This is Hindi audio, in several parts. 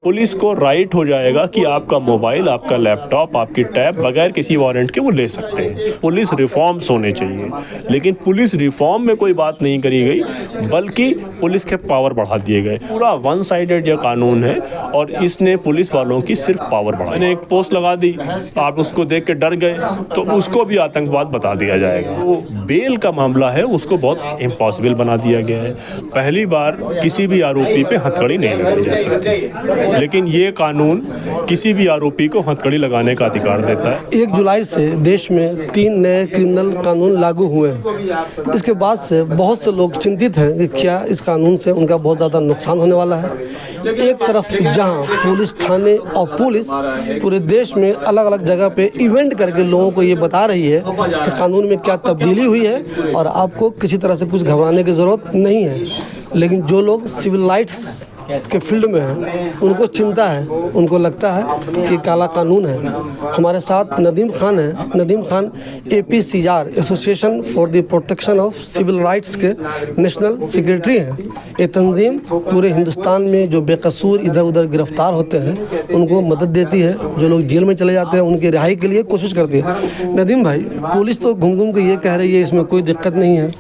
पुलिस को राइट हो जाएगा कि आपका मोबाइल, आपका लैपटॉप, आपकी टैब बगैर किसी वारंट के वो ले सकते हैं। पुलिस रिफॉर्म्स होने चाहिए, लेकिन पुलिस रिफॉर्म में कोई बात नहीं करी गई, बल्कि पुलिस के पावर बढ़ा दिए गए। पूरा वन साइडेड यह कानून है और इसने पुलिस वालों की सिर्फ पावर बढ़ाई। मैंने एक पोस्ट लगा दी, आप उसको देख के डर गए तो उसको भी आतंकवाद बता दिया जाएगा। वो बेल का मामला है, उसको बहुत इम्पॉसिबल बना दिया गया है। पहली बार किसी भी आरोपी पे हथकड़ी नहीं लगाई जा सकती, लेकिन ये कानून किसी भी आरोपी को हथकड़ी लगाने का अधिकार देता है। 1 जुलाई से देश में 3 नए क्रिमिनल कानून लागू हुए हैं। इसके बाद से बहुत से लोग चिंतित हैं कि क्या इस कानून से उनका बहुत ज़्यादा नुकसान होने वाला है। एक तरफ जहां पुलिस थाने और पुलिस पूरे देश में अलग अलग जगह पे इवेंट करके लोगों को ये बता रही है कि कानून में क्या तब्दीली हुई है और आपको किसी तरह से कुछ घबराने की ज़रूरत नहीं है, लेकिन जो लोग सिविल राइट्स के फील्ड में हैं उनको चिंता है, उनको लगता है कि काला कानून है। हमारे साथ नदीम खान है। Nadeem Khan APCR association for the protection of civil rights के नेशनल सेक्रेटरी हैं। ये तंजीम पूरे हिंदुस्तान में जो बेकसूर इधर उधर गिरफ्तार होते हैं उनको मदद देती है, जो लोग जेल में चले जाते हैं उनकी रिहाई के लिए कोशिश करती है। नदीम भाई, पुलिस तो घूम घूम के ये कह रही है इसमें कोई दिक्कत नहीं है,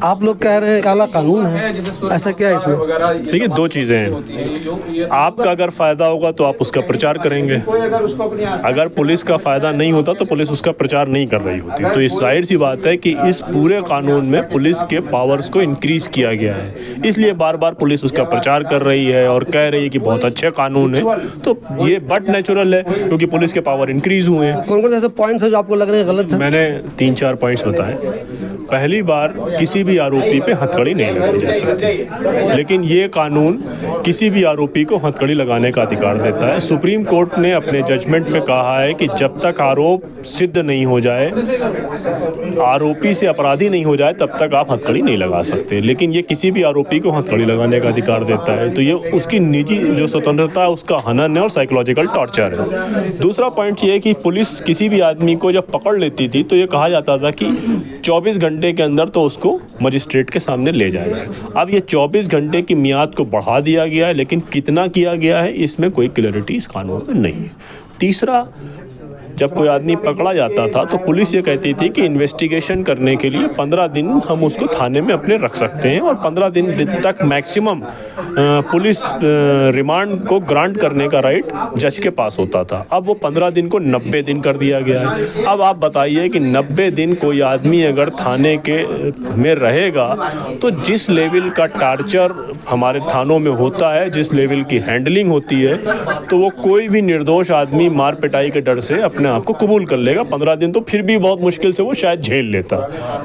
आप लोग कह रहे हैं काला कानून है, ऐसा क्या है इसमें? देखिए, 2 चीज़ें हैं। आपका अगर फ़ायदा होगा तो आप उसका प्रचार करेंगे, अगर पुलिस का फ़ायदा नहीं होता तो पुलिस उसका प्रचार नहीं कर रही होती। तो इस जाहिर सी बात है कि इस पूरे कानून में पुलिस के पावर्स को इंक्रीज़ किया गया है, इसलिए बार बार पुलिस उसका प्रचार कर रही है और कह रही है कि बहुत अच्छे कानून है। तो ये बट नेचुरल है क्योंकि पुलिस के पावर इंक्रीज़ हुए हैं। कौन कौन से ऐसे पॉइंट्स हैं जो आपको लग रहे हैं गलत है? मैंने 3-4 पॉइंट्स बताए। पहली बार किसी भी आरोपी पे हथकड़ी नहीं लगाई जा सकती, लेकिन ये कानून किसी भी आरोपी को हथकड़ी लगाने का अधिकार देता है। सुप्रीम कोर्ट ने अपने जजमेंट में कहा है कि जब तक आरोप सिद्ध नहीं हो जाए, आरोपी से अपराधी नहीं हो जाए, तब तक आप हथकड़ी नहीं लगा सकते, लेकिन ये किसी भी आरोपी को हथकड़ी लगाने का अधिकार देता है। तो ये उसकी निजी जो स्वतंत्रता है उसका हनन है और साइकोलॉजिकल टॉर्चर है। दूसरा पॉइंट ये है कि पुलिस किसी भी आदमी को जब पकड़ लेती थी तो ये कहा जाता था कि 24 घंटे के अंदर तो उसको मजिस्ट्रेट के सामने ले जाएगा। अब ये 24 घंटे की मियाद को बढ़ा दिया गया है, लेकिन कितना किया गया है इसमें कोई क्लैरिटी इस कानून में नहीं है। तीसरा, जब कोई आदमी पकड़ा जाता था तो पुलिस ये कहती थी कि इन्वेस्टिगेशन करने के लिए 15 दिन हम उसको थाने में अपने रख सकते हैं और 15 दिन तक मैक्सिमम पुलिस रिमांड को ग्रांट करने का राइट जज के पास होता था। अब वो 15 दिन को 90 दिन कर दिया गया है। अब आप बताइए कि 90 दिन कोई आदमी अगर थाने के में रहेगा तो जिस लेवल का टार्चर हमारे थानों में होता है, जिस लेवल की हैंडलिंग होती है, तो वो कोई भी निर्दोष आदमी मार पिटाई के डर से अपने आप को कबूल कर लेगा। 15 दिन तो फिर भी बहुत मुश्किल से वो शायद झेल लेता।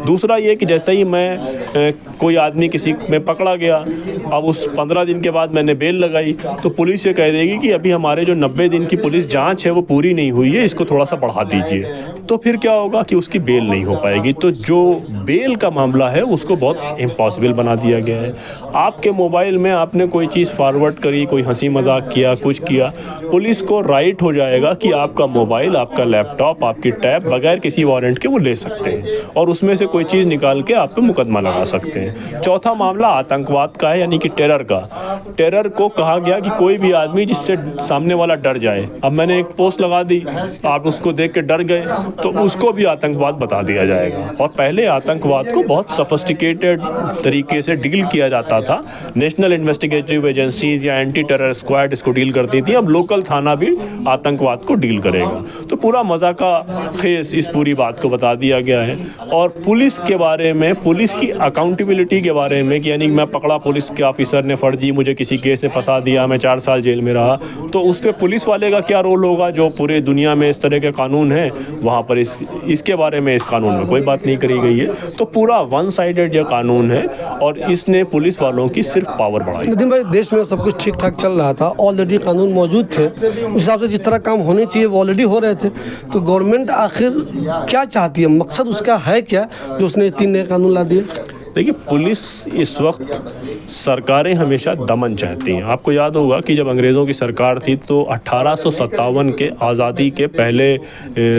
दूसरा ये कि जैसे ही मैं कोई आदमी किसी में पकड़ा गया, अब उस 15 दिन के बाद मैंने बेल लगाई तो पुलिस ये कह देगी कि अभी हमारे जो 90 दिन की पुलिस जांच है वो पूरी नहीं हुई है, इसको थोड़ा सा बढ़ा दीजिए। तो फिर क्या होगा कि उसकी बेल नहीं हो पाएगी। तो जो बेल का मामला है उसको बहुत इम्पॉसिबल बना दिया गया है। आपके मोबाइल में आपने कोई चीज़ फॉरवर्ड करी, कोई हंसी मजाक किया, कुछ किया, पुलिस को राइट हो जाएगा कि आपका मोबाइल, आपका लैपटॉप, आपकी टैब बगैर किसी वारंट के वो ले सकते हैं और उसमें से कोई चीज़ निकाल के आप पे मुकदमा लगा सकते हैं। चौथा मामला आतंकवाद का है, यानी कि टेरर का। टेरर को कहा गया कि कोई भी आदमी जिससे सामने वाला डर जाए। अब मैंने एक पोस्ट लगा दी, आप उसको देख के डर गए तो उसको भी आतंकवाद बता दिया जाएगा। और पहले आतंकवाद को बहुत सफिस्टिकेटेड तरीके से डील किया जाता था। नेशनल इन्वेस्टिगेटिव एजेंसीज या एंटी टेरर स्क्वाड इसको डील करती थी, अब लोकल थाना भी आतंकवाद को डील करेगा। तो पूरा मज़ा का खेस इस पूरी बात को बता दिया गया है। और पुलिस के बारे में, पुलिस की अकाउंटेबिलिटी के बारे में कि यानी मैं पकड़ा, पुलिस के ऑफिसर ने फर्जी मुझे किसी केस से फंसा दिया, मैं 4 साल जेल में रहा, तो उस पर पुलिस वाले का क्या रोल होगा? जो पूरे दुनिया में इस तरह के कानून हैं वहाँ पर इसके बारे में इस कानून में कोई बात नहीं करी गई है। तो पूरा वन साइडेड यह कानून है और इसने पुलिस वालों की सिर्फ पावर बढ़ाई। नितिन भाई, देश में सब कुछ ठीक ठाक चल रहा था, ऑलरेडी कानून मौजूद थे, उस हिसाब से जिस तरह काम होने चाहिए वो ऑलरेडी हो रहे थे। तो गवर्नमेंट आखिर क्या चाहती है, मकसद उसका है क्या जो उसने 3 नए कानून ला दिए? देखिए, पुलिस इस वक्त, सरकारें हमेशा दमन चाहती हैं। आपको याद होगा कि जब अंग्रेज़ों की सरकार थी तो 1857 के आज़ादी के पहले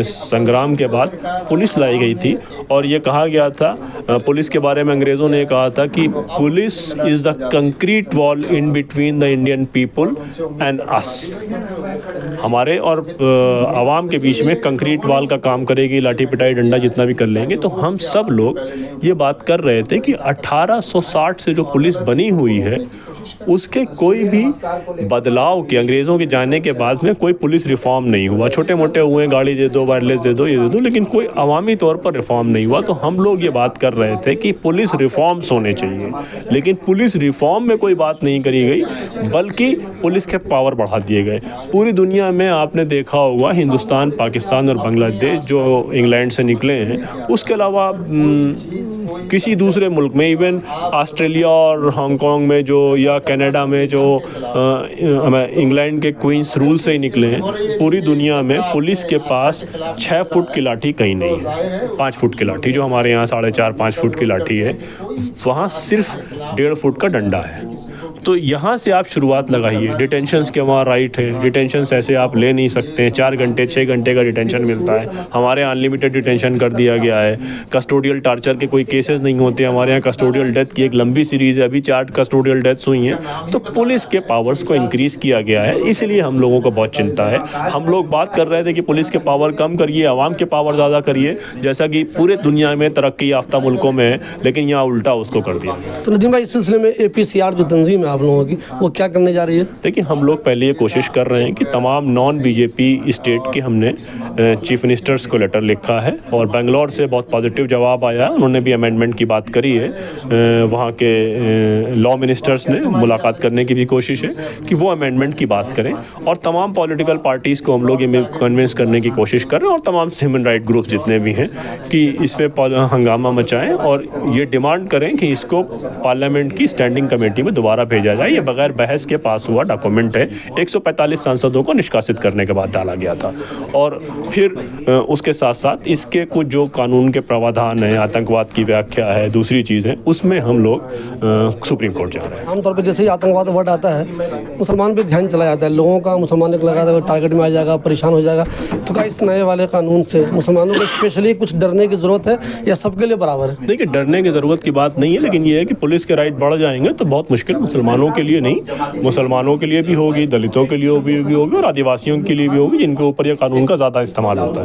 संग्राम के बाद पुलिस लाई गई थी और ये कहा गया था, पुलिस के बारे में अंग्रेज़ों ने कहा था कि police is the concrete wall in between the Indian people and us. हमारे और आवाम के बीच में कंक्रीट वॉल का काम करेगी, लाठी पिटाई डंडा जितना भी कर लेंगे। तो हम सब लोग ये बात कर रहे थे कि 1860 से जो पुलिस बनी हुई है उसके कोई भी बदलाव के, अंग्रेज़ों के जाने के बाद में कोई पुलिस रिफॉर्म नहीं हुआ। छोटे मोटे हुए, गाड़ी दे दो, वायरलेस दे दो, ये दे दो, लेकिन कोई अवामी तौर पर रिफॉर्म नहीं हुआ। तो हम लोग ये बात कर रहे थे कि पुलिस रिफॉर्म्स होने चाहिए, लेकिन पुलिस रिफॉर्म में कोई बात नहीं करी गई, बल्कि पुलिस के पावर बढ़ा दिए गए। पूरी दुनिया में आपने देखा होगा, हिंदुस्तान, पाकिस्तान और बांग्लादेश जो इंग्लैंड से निकले हैं, उसके अलावा किसी दूसरे मुल्क में, इवन ऑस्ट्रेलिया और हांगकांग में जो, या कनाडा में जो इंग्लैंड के क्वींस रूल से ही निकले हैं, पूरी दुनिया में पुलिस के पास 6 फुट की लाठी कहीं नहीं है। 5 फुट की लाठी, जो हमारे यहाँ 4.5-5 फुट की लाठी है, वहाँ सिर्फ 1.5 फुट का डंडा है। तो यहाँ से आप शुरुआत लगाइए। डिटेंशंस के वहाँ राइट है, डिटेंशंस ऐसे आप ले नहीं सकते हैं। 4 घंटे 6 घंटे का डिटेंशन मिलता है, हमारे यहाँ अनलिमिटेड डिटेंशन कर दिया गया है। कस्टोडियल टार्चर के कोई केसेस नहीं होते, हमारे यहाँ कस्टोडियल डेथ की एक लंबी सीरीज़ है, अभी 4 कस्टोडियल डेथ्स हुई हैं। तो पुलिस के पावर्स को इंक्रीज़ किया गया है, इसलिए हम लोगों को बहुत चिंता है। हम लोग बात कर रहे थे कि पुलिस के पावर कम करिए, आवाम के पावर ज़्यादा करिए, जैसा कि पूरे दुनिया में तरक्की याफ्ता मुल्कों में है, लेकिन यहाँ उल्टा उसको कर दिया। तो नदीम भाई, इस सिलसिले में APCR जो तंजीम है आप लोगों की, वो क्या करने जा रही है? देखिए, हम लोग पहले ये कोशिश कर रहे हैं कि तमाम नॉन BJP स्टेट के हमने चीफ मिनिस्टर्स को लेटर लिखा है और बेंगलोर से बहुत पॉजिटिव जवाब आया है। उन्होंने भी अमेंडमेंट की बात करी है। वहाँ के लॉ मिनिस्टर्स ने मुलाकात करने की भी कोशिश है कि वो अमेंडमेंट की बात करें, और तमाम पॉलिटिकल पार्टीज़ को हम लोग ये कन्विंस करने की कोशिश कर रहे हैं, और तमाम ह्यूमन राइट ग्रुप जितने भी हैं, कि इस पर हंगामा मचाएँ और ये डिमांड करें कि इसको पार्लियामेंट की स्टैंडिंग कमेटी में दोबारा भेजा जाए। ये बगैर बहस के पास हुआ डॉक्यूमेंट है। 145 सांसदों को निष्कासित करने के बाद डाला गया था। और फिर उसके साथ साथ इसके कुछ जो कानून के प्रावधान हैं, आतंकवाद की व्याख्या है, दूसरी चीज़ है, उसमें हम लोग सुप्रीम कोर्ट जा रहे हैं। आमतौर पर जैसे ही आतंकवाद वर्ड आता है, मुसलमान पे ध्यान चला जाता है, लोगों का मुसलमानों को लगा था टारगेट में आ जाएगा, परेशान हो जाएगा। तो क्या इस नए वाले कानून से मुसलमानों को स्पेशली कुछ डरने की ज़रूरत है, या सबके लिए बराबर है? देखिए, डरने की ज़रूरत की बात नहीं है, लेकिन ये है कि पुलिस के राइट बढ़ जाएंगे तो बहुत मुश्किल मुसलमानों के लिए नहीं, मुसलमानों के लिए भी होगी, दलितों के लिए भी होगी और आदिवासियों के लिए भी होगी, जिनके ऊपर यह कानून का ज़्यादा इस्तेमाल होता है।